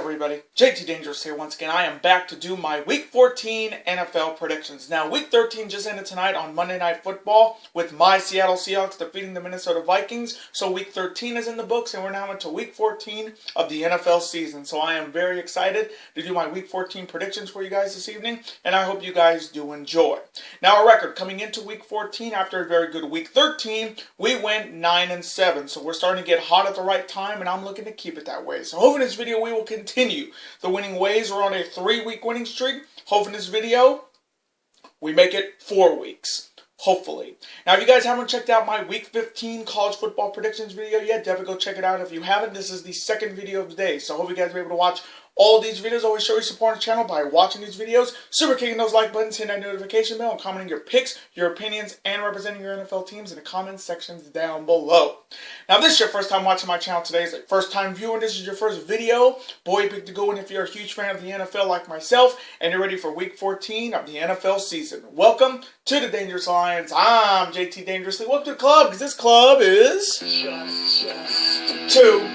everybody? JT Dangerous here once again. I am back to do my Week 14 NFL predictions. Now, Week 13 just ended tonight on Monday Night Football with my Seattle Seahawks defeating the Minnesota Vikings. So Week 13 is in the books, and we're now into Week 14 of the NFL season. So I am very excited to do my Week 14 predictions for you guys this evening, and I hope you guys do enjoy. Now, our record coming into Week 14 after a very good Week 13, we went 9-7. So we're starting to get hot at the right time, and I'm looking to keep it that way. So hopefully in this video we will continue the winning ways. We're on a 3-week winning streak. Hopefully in this video we make it 4 weeks. Hopefully. Now, if you guys haven't checked out my Week 15 college football predictions video yet, definitely go check it out. If you haven't, this is the second video of the day. So I hope you guys will be able to watch all of these videos. Always show your support on the channel by watching these videos, super kicking those like buttons, hitting that notification bell, and commenting your picks, your opinions, and representing your NFL teams in the comment sections down below. Now, if this is your first time watching my channel today, it's like first time viewing, this is your first video, boy, you picked to go in if you're a huge fan of the NFL like myself, and you're ready for Week 14 of the NFL season. Welcome to the Dangerous Lions. I'm JT Dangerously. Welcome to the club, because this club is just two.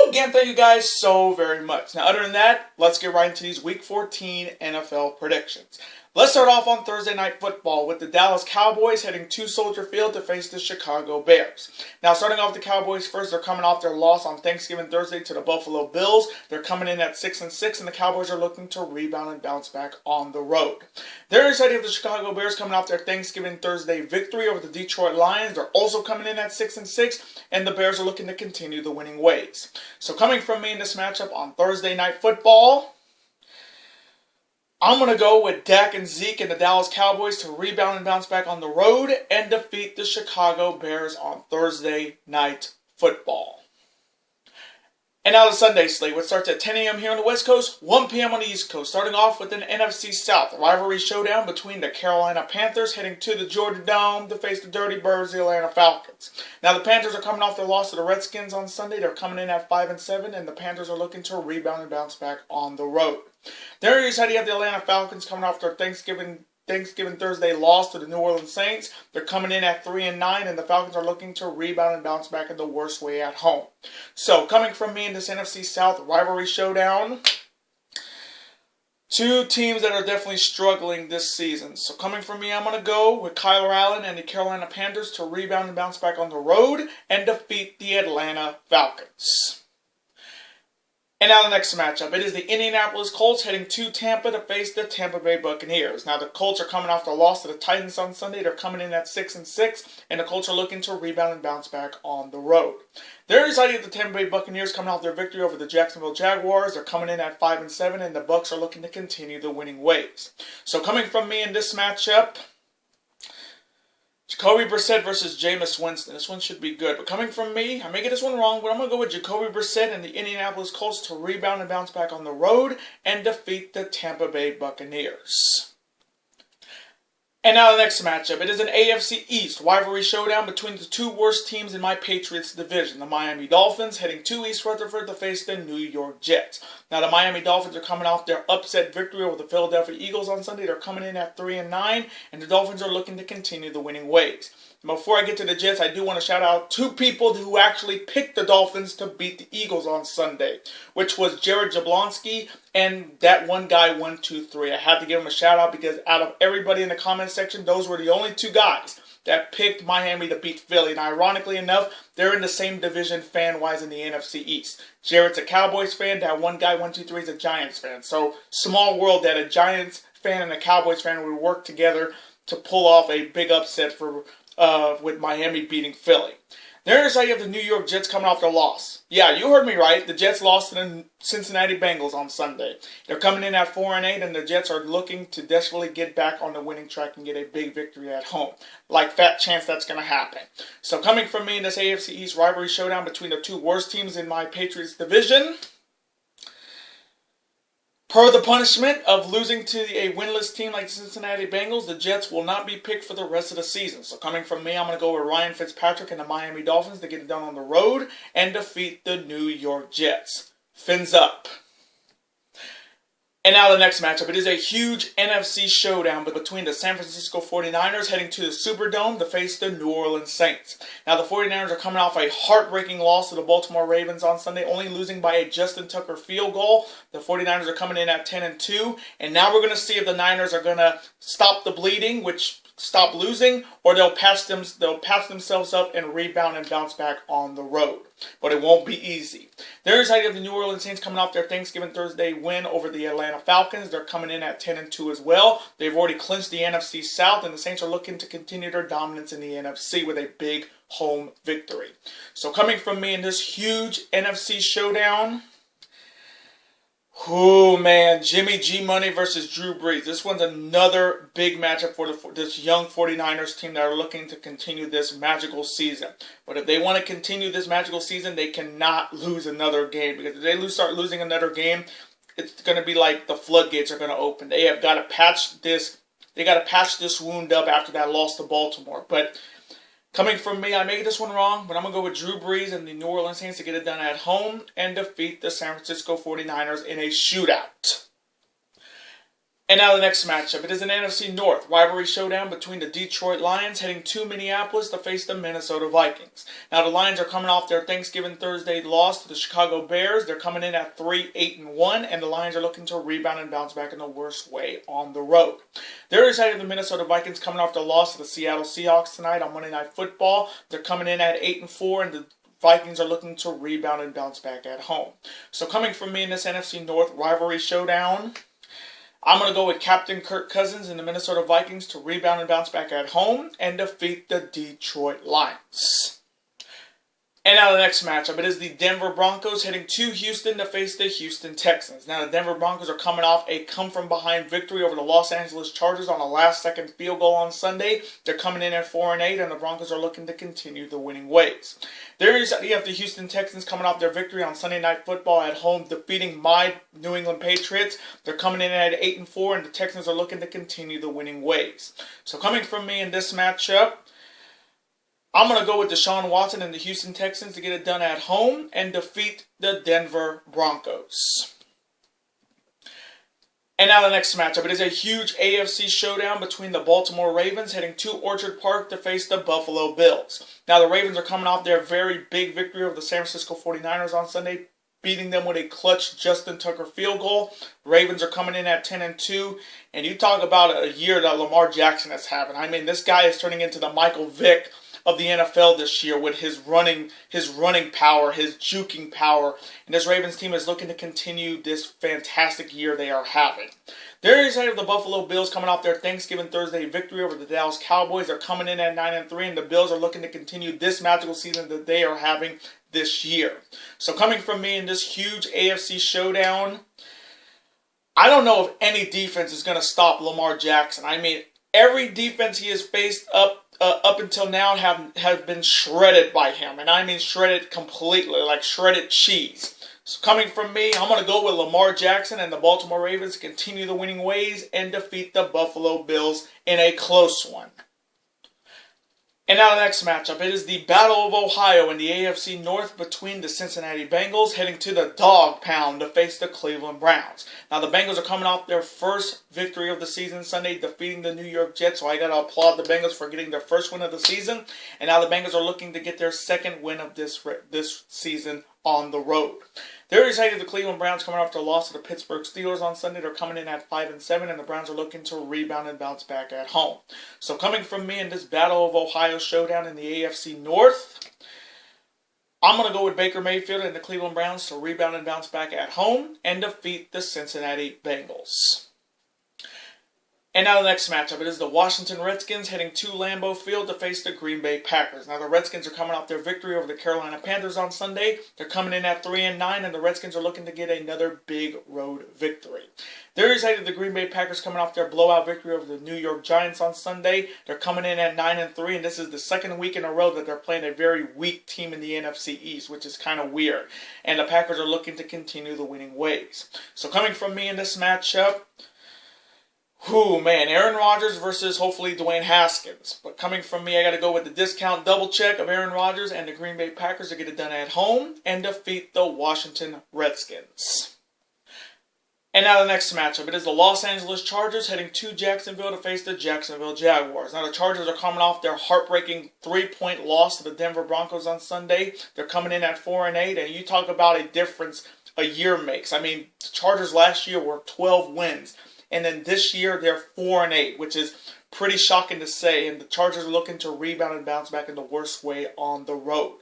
Again, thank you guys so very much. Now, other than that, let's get right into these Week 14 NFL predictions. Let's start off on Thursday Night Football with the Dallas Cowboys heading to Soldier Field to face the Chicago Bears. Now, starting off the Cowboys first, they're coming off their loss on Thanksgiving Thursday to the Buffalo Bills. They're coming in at 6-6, and the Cowboys are looking to rebound and bounce back on the road. They're excited of the Chicago Bears coming off their Thanksgiving Thursday victory over the Detroit Lions. They're also coming in at 6-6, and the Bears are looking to continue the winning ways. So coming from me in this matchup on Thursday Night Football, I'm going to go with Dak and Zeke and the Dallas Cowboys to rebound and bounce back on the road and defeat the Chicago Bears on Thursday Night Football. And now the Sunday slate, which starts at 10 a.m. here on the West Coast, 1 p.m. on the East Coast. Starting off with an NFC South rivalry showdown between the Carolina Panthers heading to the Georgia Dome to face the Dirty Birds, the Atlanta Falcons. Now the Panthers are coming off their loss to the Redskins on Sunday. They're coming in at 5-7, and the Panthers are looking to rebound and bounce back on the road. There you have the Atlanta Falcons coming off their Thanksgiving Thursday loss to the New Orleans Saints. They're coming in at 3-9, and the Falcons are looking to rebound and bounce back in the worst way at home. So, coming from me in this NFC South rivalry showdown, two teams that are definitely struggling this season. So, coming from me, I'm going to go with Kyler Allen and the Carolina Panthers to rebound and bounce back on the road and defeat the Atlanta Falcons. And now the next matchup. It is the Indianapolis Colts heading to Tampa to face the Tampa Bay Buccaneers. Now the Colts are coming off their loss to the Titans on Sunday. They're coming in at 6-6, and the Colts are looking to rebound and bounce back on the road. They're excited at the Tampa Bay Buccaneers coming off their victory over the Jacksonville Jaguars. They're coming in at 5-7, and the Bucs are looking to continue the winning ways. So coming from me in this matchup, Jacoby Brissett versus Jameis Winston. This one should be good. But coming from me, I may get this one wrong, but I'm going to go with Jacoby Brissett and the Indianapolis Colts to rebound and bounce back on the road and defeat the Tampa Bay Buccaneers. And now the next matchup. It is an AFC East rivalry showdown between the two worst teams in my Patriots division. The Miami Dolphins heading to East Rutherford to face the New York Jets. Now the Miami Dolphins are coming off their upset victory over the Philadelphia Eagles on Sunday. They're coming in at 3-9, and the Dolphins are looking to continue the winning ways. Before I get to the Jets, I do want to shout out two people who actually picked the Dolphins to beat the Eagles on Sunday, which was Jared Jablonski and that one guy, 123. I had to give him a shout out because out of everybody in the comment section, those were the only two guys that picked Miami to beat Philly. And ironically enough, they're in the same division fan-wise in the NFC East. Jared's a Cowboys fan. That one guy, 123, is a Giants fan. So small world that a Giants fan and a Cowboys fan would work together to pull off a big upset for with Miami beating Philly. There's how you have the New York Jets coming off their loss. Yeah, you heard me right. The Jets lost to the Cincinnati Bengals on Sunday. They're coming in at 4-8, and the Jets are looking to desperately get back on the winning track and get a big victory at home. Like fat chance that's going to happen. So coming from me in this AFC East rivalry showdown between the two worst teams in my Patriots division, per the punishment of losing to a winless team like the Cincinnati Bengals, the Jets will not be picked for the rest of the season. So coming from me, I'm going to go with Ryan Fitzpatrick and the Miami Dolphins to get it done on the road and defeat the New York Jets. Fins up. And now the next matchup. It is a huge NFC showdown between the San Francisco 49ers heading to the Superdome to face the New Orleans Saints. Now the 49ers are coming off a heartbreaking loss to the Baltimore Ravens on Sunday, only losing by a Justin Tucker field goal. The 49ers are coming in at 10-2, and now we're going to see if the Niners are going to stop the bleeding, which stop losing, or they'll patch themselves up and rebound and bounce back on the road. But it won't be easy. There's idea of the New Orleans Saints coming off their Thanksgiving Thursday win over the Atlanta Falcons. They're coming in at 10-2 as well. They've already clinched the NFC South, and the Saints are looking to continue their dominance in the NFC with a big home victory. So coming from me in this huge NFC showdown, oh man, Jimmy G Money versus Drew Brees. This one's another big matchup for this young 49ers team that are looking to continue this magical season. But if they want to continue this magical season, they cannot lose another game. Because if they start losing another game, it's going to be like the floodgates are going to open. They have got to patch this. They got to patch this wound up after that loss to Baltimore. But coming from me, I may get this one wrong, but I'm going to go with Drew Brees and the New Orleans Saints to get it done at home and defeat the San Francisco 49ers in a shootout. And now the next matchup. It is an NFC North rivalry showdown between the Detroit Lions heading to Minneapolis to face the Minnesota Vikings. Now the Lions are coming off their Thanksgiving Thursday loss to the Chicago Bears. They're coming in at 3-8-1, and the Lions are looking to rebound and bounce back in the worst way on the road. They're excited of the Minnesota Vikings coming off the loss to the Seattle Seahawks tonight on Monday Night Football. They're coming in at 8-4, and the Vikings are looking to rebound and bounce back at home. So coming from me in this NFC North rivalry showdown, I'm going to go with Captain Kirk Cousins and the Minnesota Vikings to rebound and bounce back at home and defeat the Detroit Lions. And now the next matchup. It is the Denver Broncos heading to Houston to face the Houston Texans. Now the Denver Broncos are coming off a come-from-behind victory over the Los Angeles Chargers on a last-second field goal on Sunday. They're coming in at 4-8, and the Broncos are looking to continue the winning ways. You have the Houston Texans coming off their victory on Sunday Night Football at home, defeating my New England Patriots. They're coming in at 8-4, and the Texans are looking to continue the winning ways. So coming from me in this matchup, I'm going to go with Deshaun Watson and the Houston Texans to get it done at home and defeat the Denver Broncos. And now the next matchup. It is a huge AFC showdown between the Baltimore Ravens heading to Orchard Park to face the Buffalo Bills. Now the Ravens are coming off their very big victory over the San Francisco 49ers on Sunday, beating them with a clutch Justin Tucker field goal. Ravens are coming in at 10-2, and you talk about a year that Lamar Jackson has having. I mean, this guy is turning into the Michael Vick of the NFL this year with his running power, his juking power, and this Ravens team is looking to continue this fantastic year they are having. They're excited of the Buffalo Bills coming off their Thanksgiving Thursday victory over the Dallas Cowboys. They're coming in at 9-3, and the Bills are looking to continue this magical season that they are having this year. So coming from me in this huge AFC showdown, I don't know if any defense is going to stop Lamar Jackson. I mean, every defense he has faced up until now have been shredded by him. And I mean shredded completely, like shredded cheese. So coming from me, I'm going to go with Lamar Jackson and the Baltimore Ravens to continue the winning ways and defeat the Buffalo Bills in a close one. And now the next matchup. It is the Battle of Ohio in the AFC North between the Cincinnati Bengals heading to the Dog Pound to face the Cleveland Browns. Now the Bengals are coming off their first victory of the season Sunday, defeating the New York Jets. So I got to applaud the Bengals for getting their first win of the season. And now the Bengals are looking to get their second win of this season on the road. They're excited the Cleveland Browns coming off their loss to the Pittsburgh Steelers on Sunday. They're coming in at 5-7, and the Browns are looking to rebound and bounce back at home. So coming from me in this Battle of Ohio showdown in the AFC North, I'm going to go with Baker Mayfield and the Cleveland Browns to rebound and bounce back at home and defeat the Cincinnati Bengals. And now the next matchup. It is the Washington Redskins heading to Lambeau Field to face the Green Bay Packers. Now the Redskins are coming off their victory over the Carolina Panthers on Sunday. They're coming in at 3-9, and the Redskins are looking to get another big road victory. They're excited the Green Bay Packers coming off their blowout victory over the New York Giants on Sunday. They're coming in at 9-3, and this is the second week in a row that they're playing a very weak team in the NFC East, which is kind of weird. And the Packers are looking to continue the winning ways. So coming from me in this matchup, Aaron Rodgers versus hopefully Dwayne Haskins. But coming from me, I got to go with the discount double check of Aaron Rodgers and the Green Bay Packers to get it done at home and defeat the Washington Redskins. And now the next matchup. It is the Los Angeles Chargers heading to Jacksonville to face the Jacksonville Jaguars. Now the Chargers are coming off their heartbreaking 3-point loss to the Denver Broncos on Sunday. They're coming in at 4-8, and you talk about a difference a year makes. I mean, the Chargers last year were 12 wins, and then this year they're 4-8, which is pretty shocking to say, and the Chargers are looking to rebound and bounce back in the worst way on the road.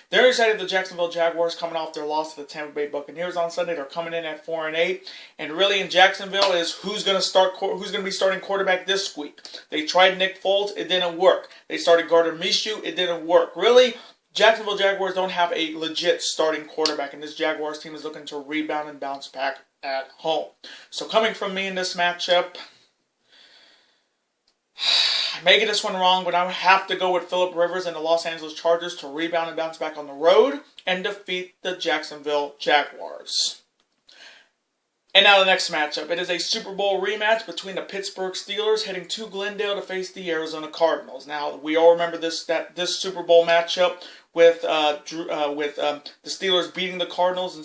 They're excited. The Jacksonville Jaguars coming off their loss to the Tampa Bay Buccaneers on Sunday. They're coming in at 4-8, and really in Jacksonville is who's going to be starting quarterback this week. They tried Nick Foles, it didn't work. They started Gardner Minshew, it didn't work. Really, Jacksonville Jaguars don't have a legit starting quarterback, and this Jaguars team is looking to rebound and bounce back at home. So coming from me in this matchup, I may get this one wrong, but I have to go with Phillip Rivers and the Los Angeles Chargers to rebound and bounce back on the road and defeat the Jacksonville Jaguars. And now the next matchup. It is a Super Bowl rematch between the Pittsburgh Steelers heading to Glendale to face the Arizona Cardinals. Now, we all remember this Super Bowl matchup with the Steelers beating the Cardinals in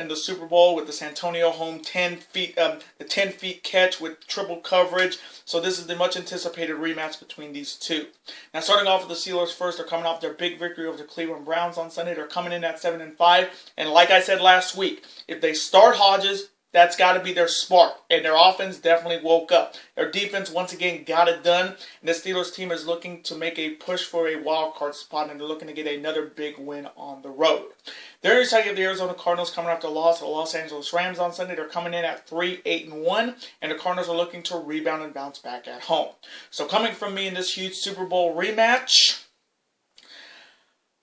the Super Bowl with the Santonio home 10 feet catch with triple coverage. So this is the much anticipated rematch between these two. Now starting off with the Steelers first, they're coming off their big victory over the Cleveland Browns on Sunday. They're coming in at 7-5, and like I said last week, if they start Hodges, that's got to be their spark, and their offense definitely woke up. Their defense, once again, got it done, and the Steelers team is looking to make a push for a wild card spot, and they're looking to get another big win on the road. They're excited to get the Arizona Cardinals coming after a loss to the Los Angeles Rams on Sunday. They're coming in at 3-8-1, and the Cardinals are looking to rebound and bounce back at home. So coming from me in this huge Super Bowl rematch,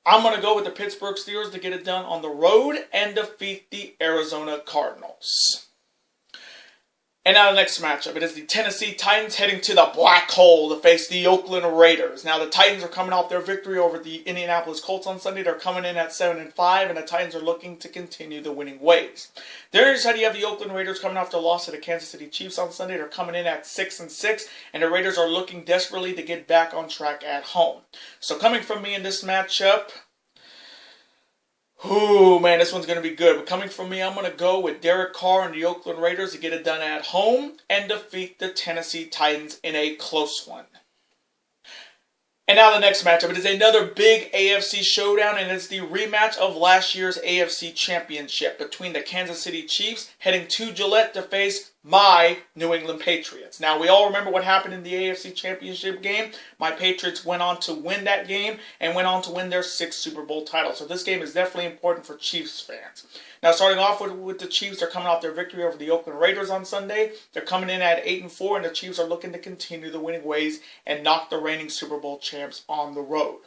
I'm going to go with the Pittsburgh Steelers to get it done on the road and defeat the Arizona Cardinals. And now the next matchup. It is the Tennessee Titans heading to the black hole to face the Oakland Raiders. Now the Titans are coming off their victory over the Indianapolis Colts on Sunday. They're coming in at 7-5, and the Titans are looking to continue the winning ways. There's how you have the Oakland Raiders coming off their loss to the Kansas City Chiefs on Sunday. They're coming in at 6-6, and the Raiders are looking desperately to get back on track at home. So coming from me in this matchup, ooh, man, this one's going to be good. But coming from me, I'm going to go with Derek Carr and the Oakland Raiders to get it done at home and defeat the Tennessee Titans in a close one. And now the next matchup. It is another big AFC showdown, and it's the rematch of last year's AFC Championship between the Kansas City Chiefs heading to Gillette to face my New England Patriots. Now, we all remember what happened in the AFC Championship game. My Patriots went on to win that game and went on to win their 6th Super Bowl title. So this game is definitely important for Chiefs fans. Now, starting off with the Chiefs, they're coming off their victory over the Oakland Raiders on Sunday. They're coming in at 8-4, and the Chiefs are looking to continue the winning ways and knock the reigning Super Bowl champs on the road.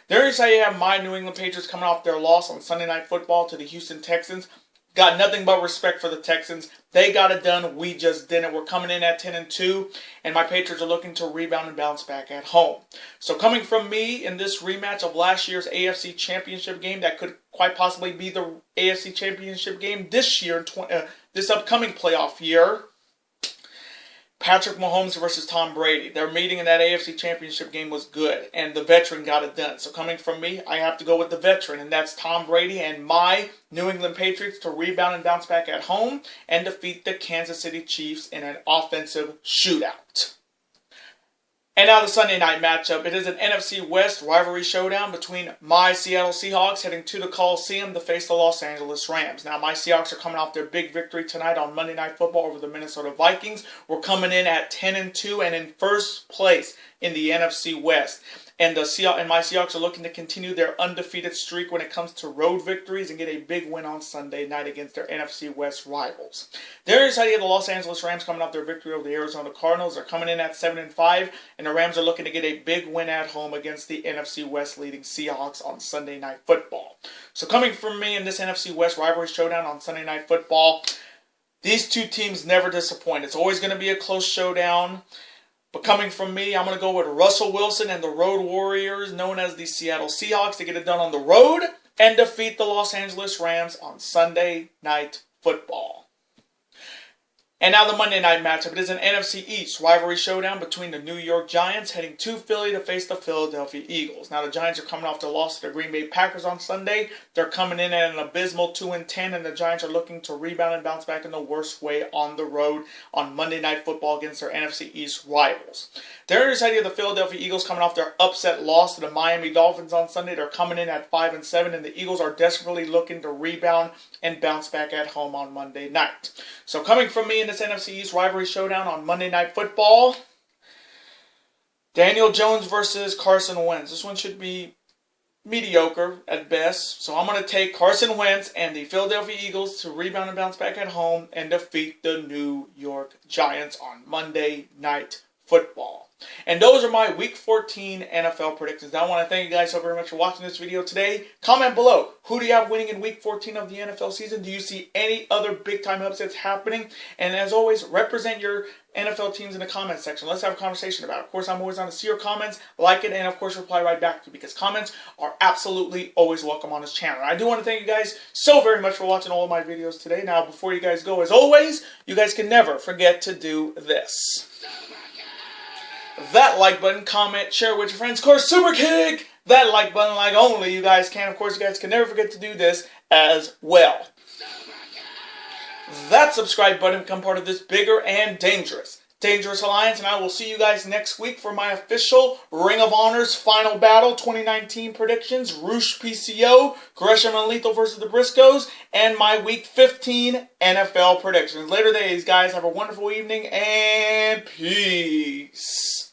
There's how you have my New England Patriots coming off their loss on Sunday Night Football to the Houston Texans. Got nothing but respect for the Texans. They got it done. We just didn't. We're coming in at 10-2, and my Patriots are looking to rebound and bounce back at home. So coming from me in this rematch of last year's AFC Championship game that could quite possibly be the AFC Championship game this year, this upcoming playoff year, Patrick Mahomes versus Tom Brady. Their meeting in that AFC Championship game was good, and the veteran got it done. So coming from me, I have to go with the veteran, and that's Tom Brady and my New England Patriots to rebound and bounce back at home and defeat the Kansas City Chiefs in an offensive shootout. And now the Sunday night matchup. It is an NFC West rivalry showdown between my Seattle Seahawks heading to the Coliseum to face the Los Angeles Rams. Now, my Seahawks are coming off their big victory tonight on Monday Night Football over the Minnesota Vikings. We're coming in at 10-2 and in first place in the NFC West. And my Seahawks are looking to continue their undefeated streak when it comes to road victories and get a big win on Sunday night against their NFC West rivals. There's how you have the Los Angeles Rams coming off their victory over the Arizona Cardinals. They're coming in at 7-5, and the Rams are looking to get a big win at home against the NFC West leading Seahawks on Sunday Night Football. So coming from me in this NFC West rivalry showdown on Sunday Night Football, these two teams never disappoint. It's always going to be a close showdown. But coming from me, I'm going to go with Russell Wilson and the Road Warriors, known as the Seattle Seahawks, to get it done on the road and defeat the Los Angeles Rams on Sunday Night Football. And now the Monday night matchup. It is an NFC East rivalry showdown between the New York Giants heading to Philly to face the Philadelphia Eagles. Now the Giants are coming off the loss to the Green Bay Packers on Sunday. They're coming in at an abysmal 2-10, and the Giants are looking to rebound and bounce back in the worst way on the road on Monday Night Football against their NFC East rivals. The other side of the Philadelphia Eagles coming off their upset loss to the Miami Dolphins on Sunday. They're coming in at 5-7, and the Eagles are desperately looking to rebound and bounce back at home on Monday night. So coming from me in this NFC East rivalry showdown on Monday Night Football, Daniel Jones versus Carson Wentz. This one should be mediocre at best. So I'm going to take Carson Wentz and the Philadelphia Eagles to rebound and bounce back at home and defeat the New York Giants on Monday Night Football. And those are my Week 14 NFL predictions. Now, I want to thank you guys so very much for watching this video today. Comment below. Who do you have winning in Week 14 of the NFL season? Do you see any other big-time upsets happening? And as always, represent your NFL teams in the comment section. Let's have a conversation about it. Of course, I'm always on to see your comments, like it, and of course, reply right back to you because comments are absolutely always welcome on this channel. I do want to thank you guys so very much for watching all of my videos today. Now, before you guys go, as always, you guys can never forget to do this. That like button, comment, share with your friends. Of course, super kick that like button like only you guys can. Of course, you guys can never forget to do this as well. That subscribe button become part of this bigger and dangerous alliance. And I will see you guys next week for my official Ring of Honor's Final Battle 2019 predictions. Roosh PCO, Gresham and Lethal versus the Briscoes, and my Week 15 NFL predictions. Later days, guys. Have a wonderful evening and peace.